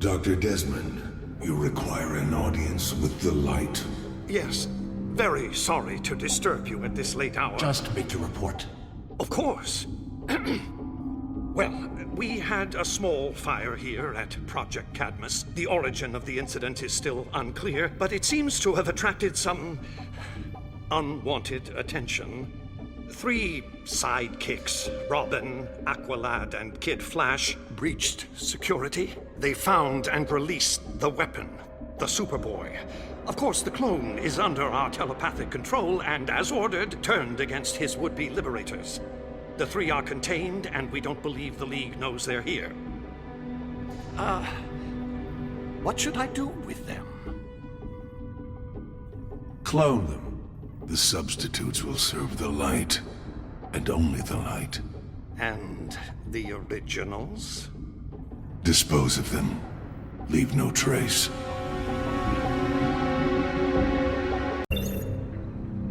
Dr. Desmond, you require an audience with the light. Yes. Very sorry to disturb you at this late hour. Just make your report. Of course. Well, we had a small fire here at Project Cadmus. The origin of the incident is still unclear, but it seems to have attracted some unwanted attention. 3 sidekicks, Robin, Aqualad, and Kid Flash, breached security. They found and released the weapon, the Superboy. Of course, the clone is under our telepathic control and, as ordered, turned against his would-be liberators. The 3 are contained, and we don't believe the League knows they're here. What should I do with them? Clone them. The substitutes will serve the light, and only the light. And the originals? Dispose of them. Leave no trace.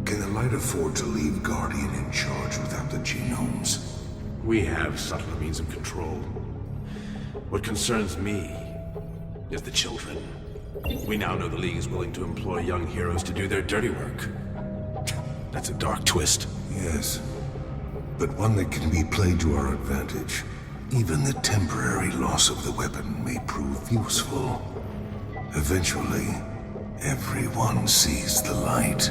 Can the light afford to leave Guardian in charge without the genomes? We have subtler means of control. What concerns me is the children. We now know the League is willing to employ young heroes to do their dirty work. That's a dark twist. Yes, but one that can be played to our advantage. Even the temporary loss of the weapon may prove useful. Eventually, everyone sees the light.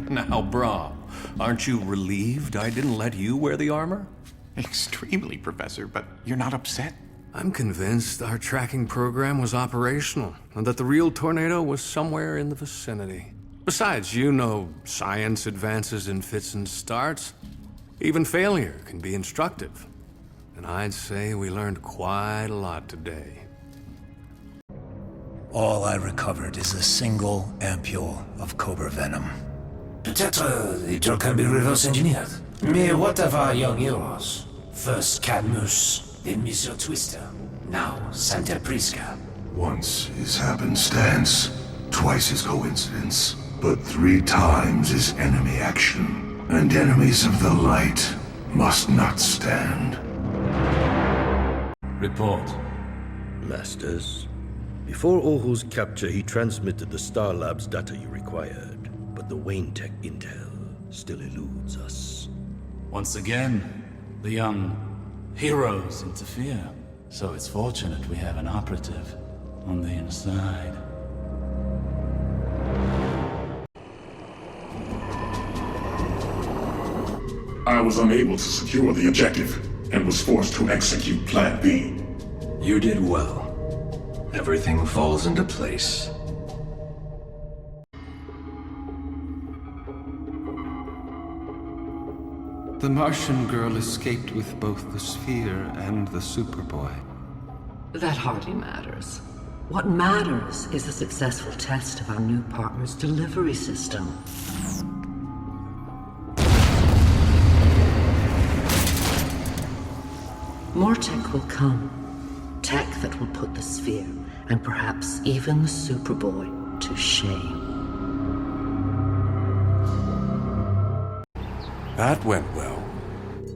Now, Bra, aren't you relieved I didn't let you wear the armor? Extremely, Professor, but you're not upset? I'm convinced our tracking program was operational, and that the real tornado was somewhere in the vicinity. Besides, you know, science advances in fits and starts. Even failure can be instructive. And I'd say we learned quite a lot today. All I recovered is a single ampule of Cobra venom. Peut-être it can be reverse engineered. Mais what of our young heroes? First Cadmus, then Mr. Twister, now Santa Prisca. Once is happenstance, twice is coincidence, but 3 times is enemy action. And enemies of the light must not stand. Report. Masters, before Ohu's capture, he transmitted the Star Labs data you required, but the Wayne Tech intel still eludes us. Once again, the young heroes interfere. So it's fortunate we have an operative on the inside. I was unable to secure the objective, and was forced to execute Plan B. You did well. Everything falls into place. The Martian girl escaped with both the sphere and the Superboy. That hardly matters. What matters is the successful test of our new partner's delivery system. More tech will come. Tech that will put the sphere, and perhaps even the Superboy, to shame. That went well.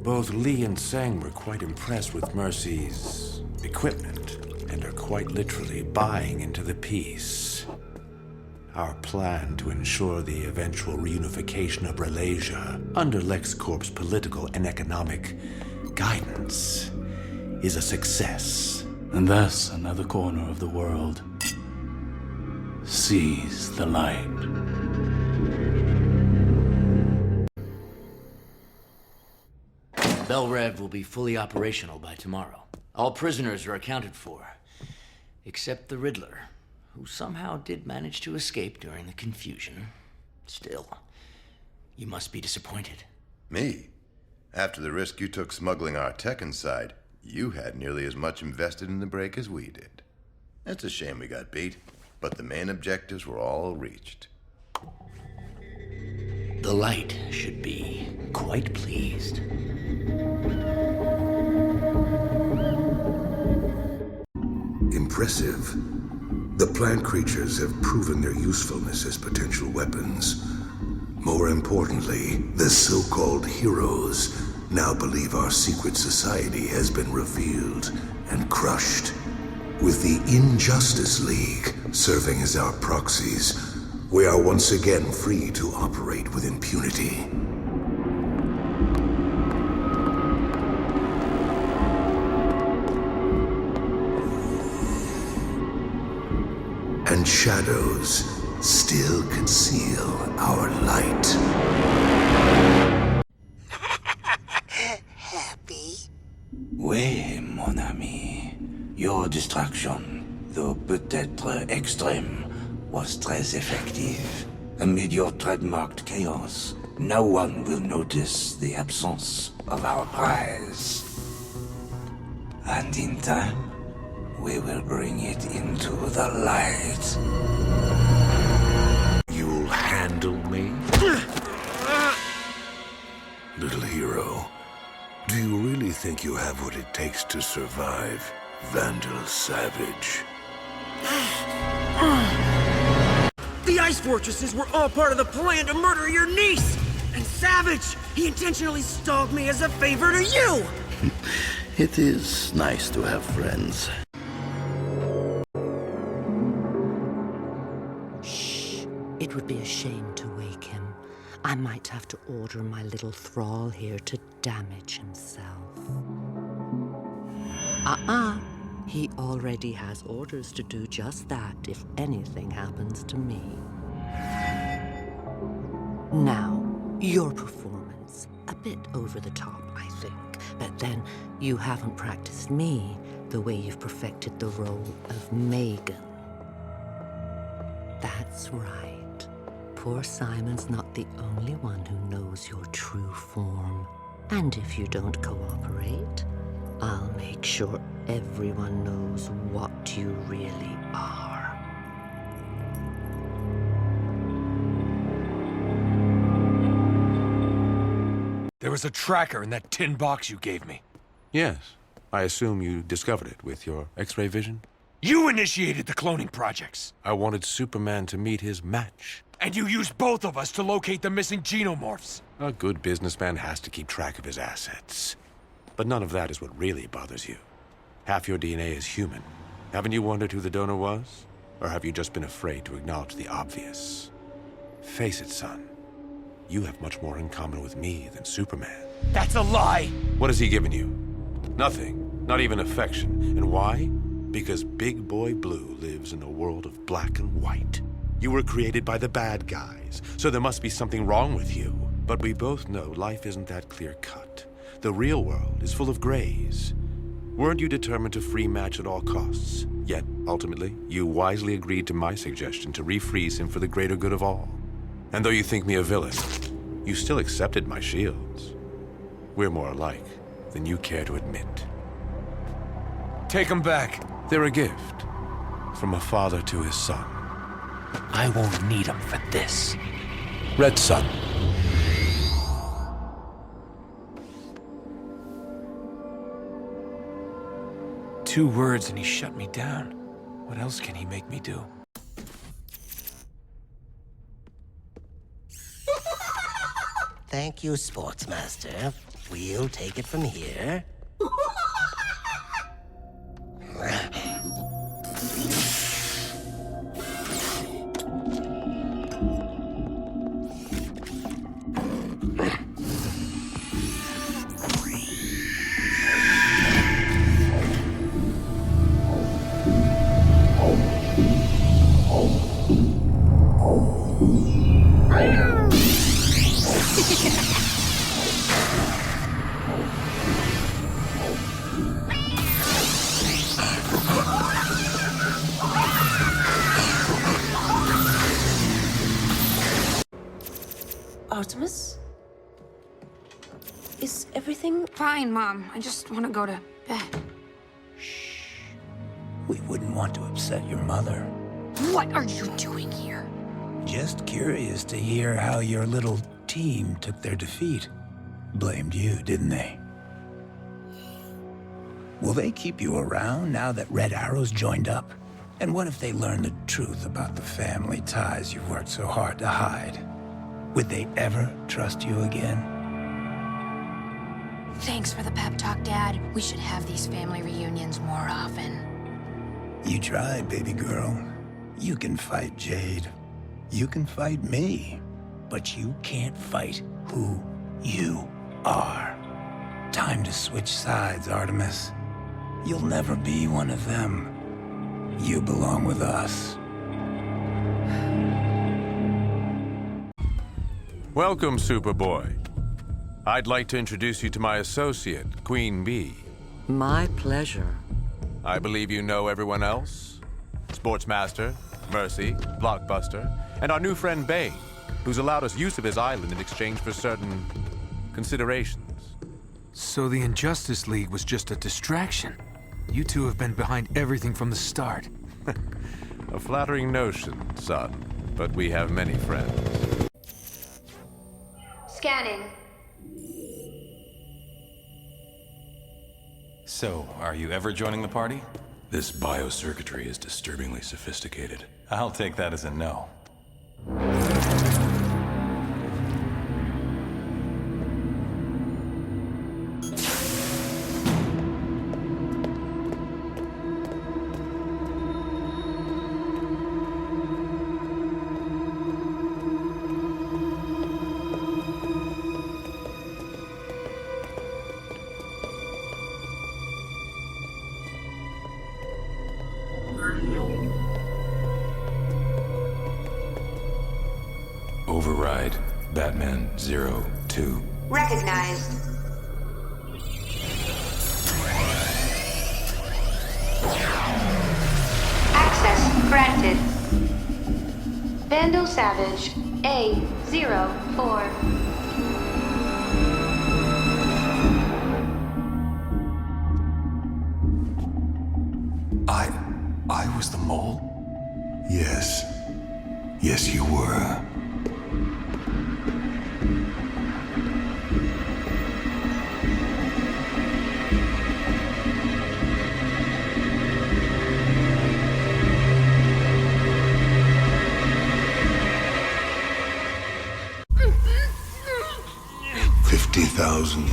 Both Li and Tseng were quite impressed with Mercy's equipment, and are quite literally buying into the peace. Our plan to ensure the eventual reunification of Ralasia under LexCorp's political and economic guidance is a success. And thus, another corner of the world sees the light. Belrev will be fully operational by tomorrow. All prisoners are accounted for, except the Riddler, who somehow did manage to escape during the confusion. Still, you must be disappointed. Me? After the risk you took smuggling our tech inside, you had nearly as much invested in the break as we did. It's a shame we got beat, but the main objectives were all reached. The light should be quite pleased. Impressive. The plant creatures have proven their usefulness as potential weapons. More importantly, the so-called heroes now believe our secret society has been revealed and crushed. With the Injustice League serving as our proxies, we are once again free to operate with impunity. And shadows still conceal our light. Happy? Oui, mon ami. Your distraction, though peut-être extrême, was très effective. Amid your trademarked chaos, no one will notice the absence of our prize. And in time, we will bring it into the light. You'll handle me? Little hero, do you really think you have what it takes to survive, Vandal Savage? The Ice Fortresses were all part of the plan to murder your niece! And Savage, he intentionally stalled me as a favor to you! It is nice to have friends. It would be a shame to wake him. I might have to order my little thrall here to damage himself. He already has orders to do just that if anything happens to me. Now, your performance. A bit over the top, I think. But then, you haven't practiced me the way you've perfected the role of Megan. That's right. Poor Simon's not the only one who knows your true form. And if you don't cooperate, I'll make sure everyone knows what you really are. There was a tracker in that tin box you gave me. Yes. I assume you discovered it with your X-ray vision? You initiated the cloning projects. I wanted Superman to meet his match. And you used both of us to locate the missing xenomorphs. A good businessman has to keep track of his assets. But none of that is what really bothers you. Half your DNA is human. Haven't you wondered who the donor was? Or have you just been afraid to acknowledge the obvious? Face it, son. You have much more in common with me than Superman. That's a lie! What has he given you? Nothing. Not even affection. And why? Because Big Boy Blue lives in a world of black and white. You were created by the bad guys, so there must be something wrong with you. But we both know life isn't that clear-cut. The real world is full of grays. Weren't you determined to free Match at all costs? Yet, ultimately, you wisely agreed to my suggestion to refreeze him for the greater good of all. And though you think me a villain, you still accepted my shields. We're more alike than you care to admit. Take them back. They're a gift from a father to his son. I won't need them for this. Red Sun. Two words and he shut me down. What else can he make me do? Thank you, Sportsmaster. We'll take it from here. Artemis? Is everything... Fine, Mom. I just want to go to bed. We wouldn't want to upset your mother. What are you doing here? Just curious to hear how your little team took their defeat. Blamed you, didn't they? Will they keep you around now that Red Arrow's joined up? And what if they learn the truth about the family ties you've worked so hard to hide? Would they ever trust you again? Thanks for the pep talk, Dad. We should have these family reunions more often. You tried, baby girl. You can fight Jade. You can fight me. But you can't fight who you are. Time to switch sides, Artemis. You'll never be one of them. You belong with us. Welcome, Superboy. I'd like to introduce you to my associate, Queen Bee. My pleasure. I believe you know everyone else. Sportsmaster, Mercy, Blockbuster, and our new friend Bane, who's allowed us use of his island in exchange for certain considerations. So the Injustice League was just a distraction. You two have been behind everything from the start. A flattering notion, son, but we have many friends. Scanning. So, are you ever joining the party? This biocircuitry is disturbingly sophisticated. I'll take that as a no. Override, Batman 02. Recognized. Access granted. Vandal Savage, A04. I was the mole? Yes. Yes, you were.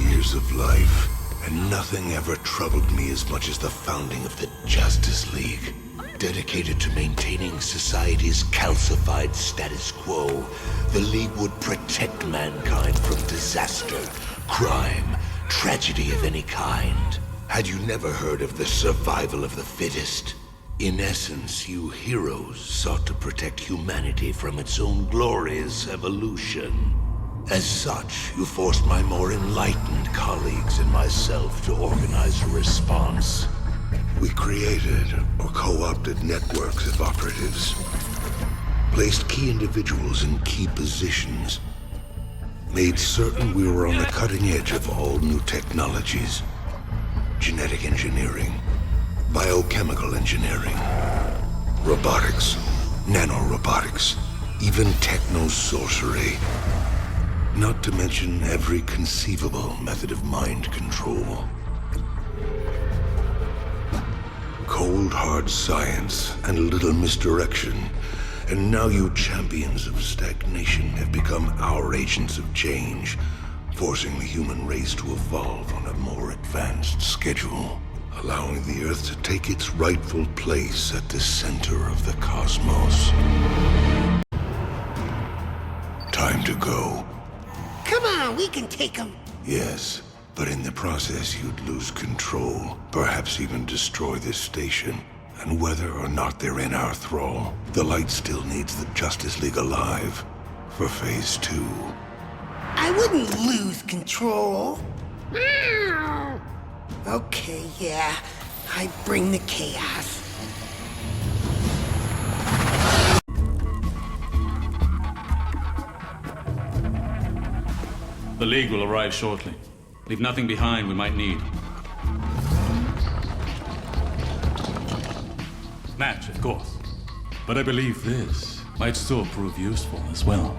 Years of life, and nothing ever troubled me as much as the founding of the Justice League. Dedicated to maintaining society's calcified status quo, the League would protect mankind from disaster, crime, tragedy of any kind. Had you never heard of the survival of the fittest? In essence, you heroes sought to protect humanity from its own glorious evolution. As such, you forced my more enlightened colleagues and myself to organize a response. We created or co-opted networks of operatives, placed key individuals in key positions, made certain we were on the cutting edge of all new technologies. Genetic engineering, biochemical engineering, robotics, nanorobotics, even techno-sorcery. Not to mention every conceivable method of mind control. Cold, hard science and a little misdirection, and now you champions of stagnation have become our agents of change, forcing the human race to evolve on a more advanced schedule, allowing the Earth to take its rightful place at the center of the cosmos. Time to go. Come on, we can take them. Yes, but in the process you'd lose control, perhaps even destroy this station. And whether or not they're in our thrall, the light still needs the Justice League alive for Phase 2. I wouldn't lose control. Okay, yeah. I bring the chaos. The League will arrive shortly. Leave nothing behind we might need. Match, of course. But I believe this might still prove useful as well.